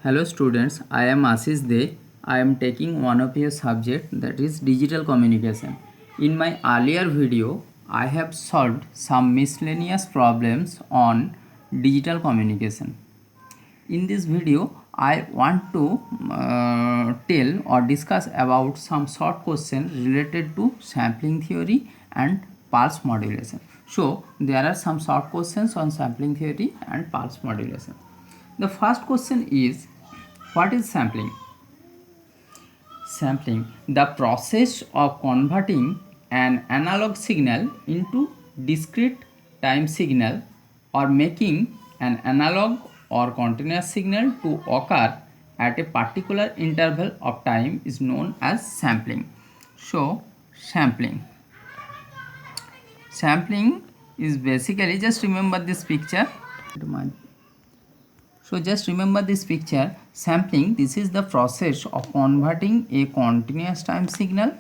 Hello students, I am Ashish De. I am taking one of your subject, that is digital communication. In my earlier video, I have solved some miscellaneous problems on digital communication. In this video, I want to tell or discuss about some short questions related to sampling theory and pulse modulation. So there are some short questions on sampling theory and pulse modulation. The first question is, what is sampling? Sampling, the process of converting an analog signal into discrete time signal or making an analog or continuous signal to occur at a particular interval of time is known as sampling. So, sampling is basically, just remember this picture. So just remember this picture. Sampling, this is the process of converting a continuous time signal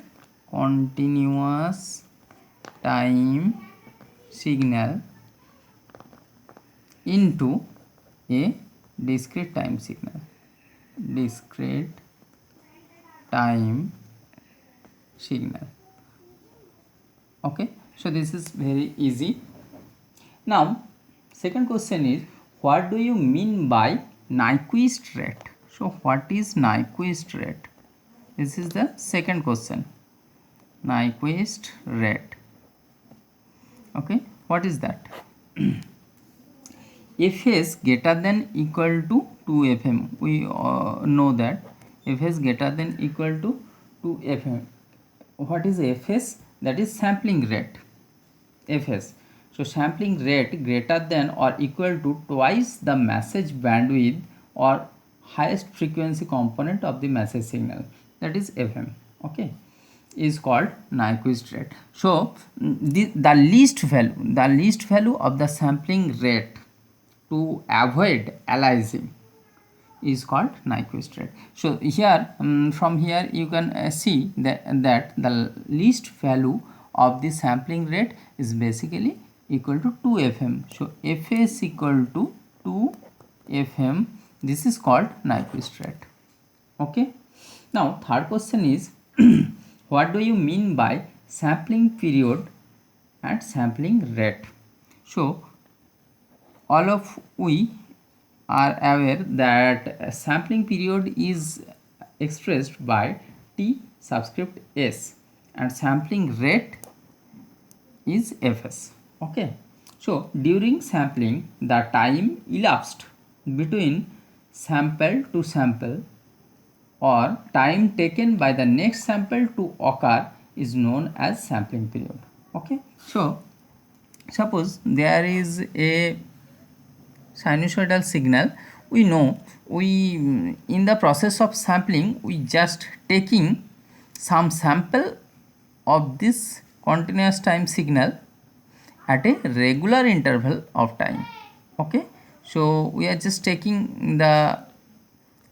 into a discrete time signal. Okay, so this is very easy. Now second question is, what do you mean by Nyquist rate? So what is Nyquist rate? This is the second question. Nyquist rate. Okay, what is that? Fs greater than equal to 2 fm. We know that Fs greater than equal to 2 fm. What is Fs? That is sampling rate. Fs. So sampling rate greater than or equal to twice the message bandwidth or highest frequency component of the message signal, that is FM, okay, is called Nyquist rate. So the least value of the sampling rate to avoid aliasing is called Nyquist rate. So here from here you can see that the least value of the sampling rate is basically equal to 2 fm. So Fs equal to 2 fm, this is called Nyquist rate. Okay, now third question is what do you mean by sampling period and sampling rate? So all of we are aware that sampling period is expressed by T subscript S and sampling rate is Fs. Okay, so during sampling, the time elapsed between sample to sample or time taken by the next sample to occur is known as sampling period. Okay, so suppose there is a sinusoidal signal. We know in the process of sampling we just taking some sample of this continuous time signal at a regular interval of time. Okay, so we are just taking the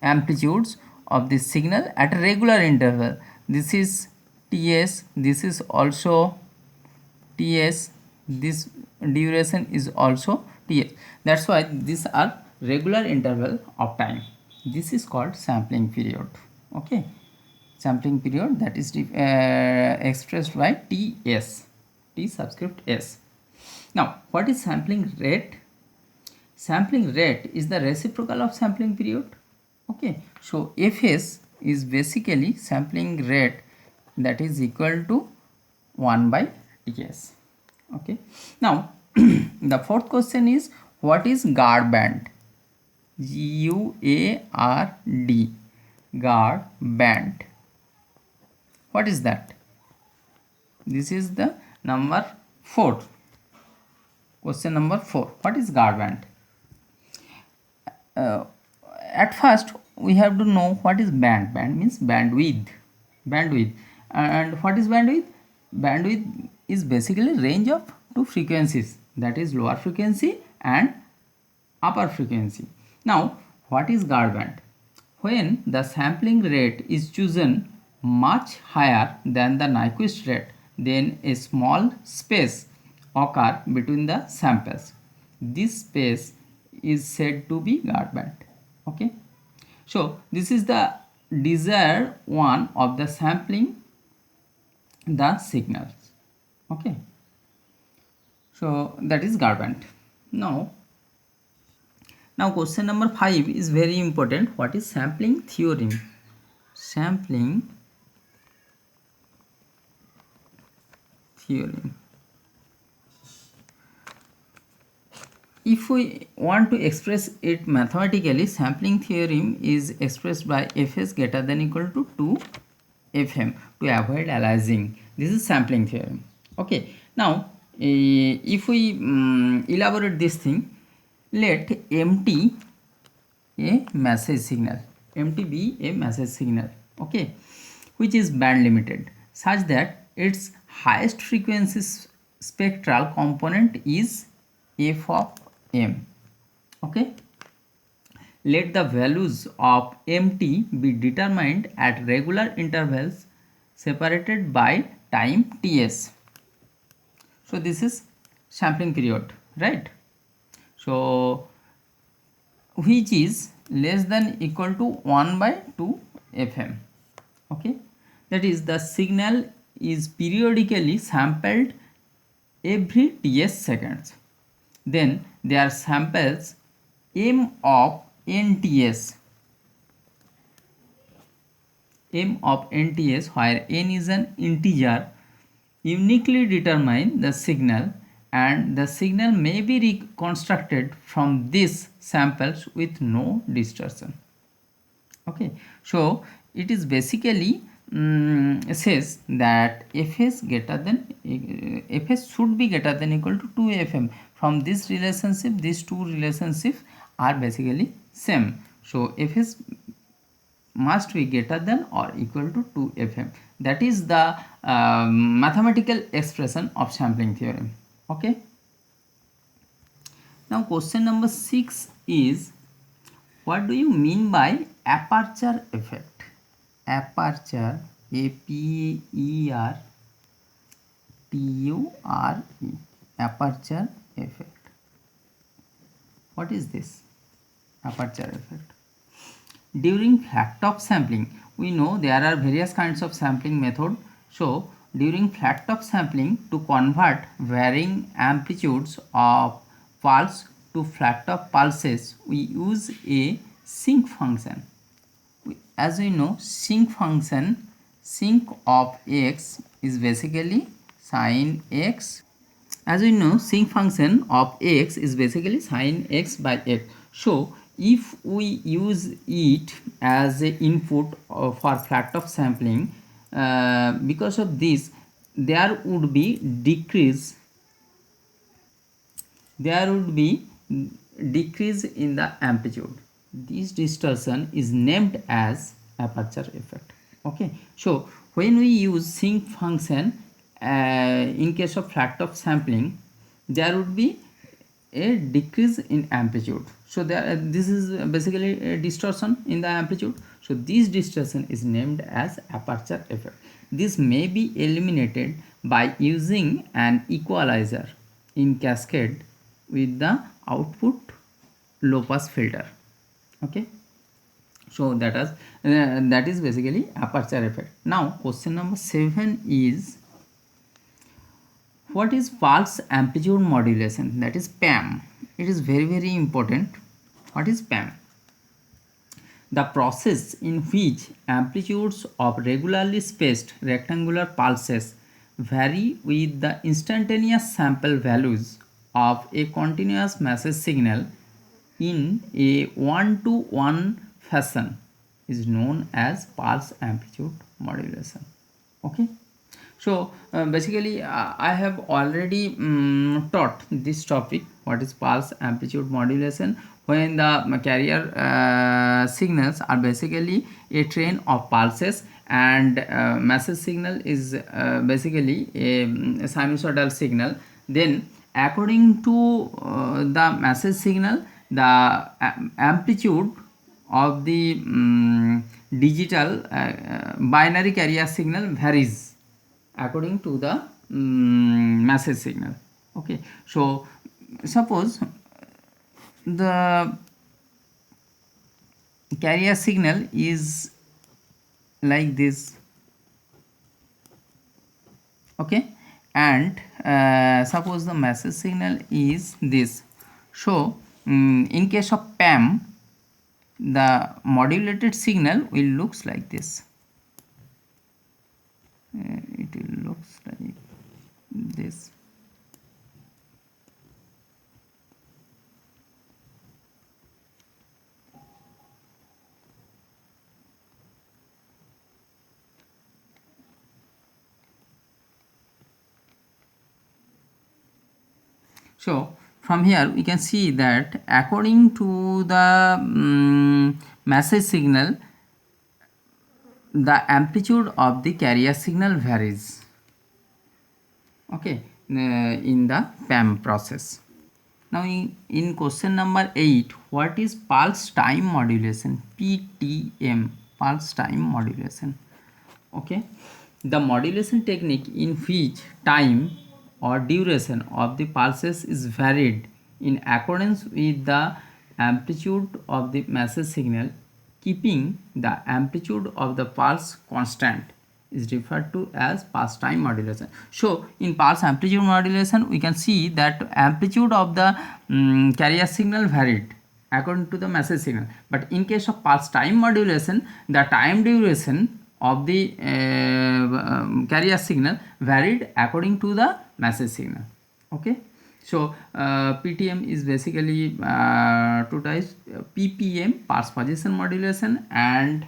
amplitudes of this signal at a regular interval. This is Ts, this is also Ts, this duration is also Ts. That's why these are regular interval of time. This is called sampling period. Okay, sampling period, that is expressed by Ts, T subscript S. Now what is sampling rate? Sampling rate is the reciprocal of sampling period. Okay, so Fs is basically sampling rate, that is equal to 1 by Ts. Okay, now the fourth question is, what is guard band? GUARD, guard band. What is that? This is the number 4. Question number 4. What is guard band? At first we have to know what is band. Band means bandwidth. And what is bandwidth? Bandwidth is basically range of two frequencies, that is lower frequency and upper frequency. Now what is guard band? When the sampling rate is chosen much higher than the Nyquist rate, then a small space occur between the samples. This space is said to be guard band. Okay, So this is the desired one of the sampling the signals. Okay, so that is Garbrandt. Now question number 5 is very important. What is sampling theorem? Sampling theorem. If we want to express it mathematically, sampling theorem is expressed by Fs greater than equal to 2 Fm to avoid aliasing. This is sampling theorem. Okay. Now, if we elaborate this thing, let MT a message signal. MT be a message signal. Okay, which is band limited such that its highest frequency spectral component is f of m. Okay, let the values of mt be determined at regular intervals separated by time ts. So this is sampling period, right? So which is less than equal to 1 by 2 fm. Okay, that is the signal is periodically sampled every ts seconds. Then there are samples m of nts, where n is an integer uniquely determine the signal, and the signal may be reconstructed from these samples with no distortion. Okay, so it is basically says that fs greater than fs should be greater than equal to 2 fm. From this relationship, these two relationships are basically same. So fs must be greater than or equal to 2 fm. That is the mathematical expression of sampling theorem. Okay, now question number 6 is, what do you mean by aperture effect? Aperture, A-P-E-R-T-U-R-E, aperture effect. What is this aperture effect? During flat top sampling, we know there are various kinds of sampling method. So during flat top sampling, to convert varying amplitudes of pulse to flat top pulses, we use a sinc function. As we know, sinc function, sinc of x is basically sin x. As we know, sinc function of x is basically sin x by x. So if we use it as a input for flat top sampling, because of this there would be decrease in the amplitude. This distortion is named as aperture effect. Okay, so when we use sinc function in case of flat top sampling, there would be a decrease in amplitude. So this is basically a distortion in the amplitude. So this distortion is named as aperture effect. This may be eliminated by using an equalizer in cascade with the output low pass filter. Okay, so that is basically aperture effect. Now question number 7 is, what is pulse amplitude modulation? That is PAM. It is very important. What is PAM? The process in which amplitudes of regularly spaced rectangular pulses vary with the instantaneous sample values of a continuous message signal in a one-to-one fashion is known as pulse amplitude modulation. Okay, so basically I have already taught this topic, what is pulse amplitude modulation, when the carrier signals are basically a train of pulses, and message signal is basically a sinusoidal signal. Then according to the message signal, the amplitude of the digital binary carrier signal varies according to the message signal. Okay, so suppose the carrier signal is like this, okay, and suppose the message signal is this. So in case of PAM, the modulated signal will looks like this. It will looks like this. So from here we can see that according to the message signal, the amplitude of the carrier signal varies, okay, in the PAM process. Now in question number 8, what is pulse time modulation? PTM, pulse time modulation. Okay, the modulation technique in which time or duration of the pulses is varied in accordance with the amplitude of the message signal, keeping the amplitude of the pulse constant, is referred to as pulse time modulation. So in pulse amplitude modulation we can see that amplitude of the carrier signal varied according to the message signal, but in case of pulse time modulation, the time duration of the carrier signal varied according to the message signal. Okay, so PTM is basically two types: PPM, pulse position modulation, and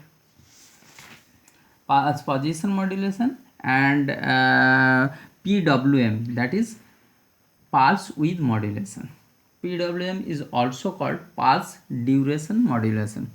pulse position modulation, and PWM, that is pulse width modulation. PWM is also called pulse duration modulation.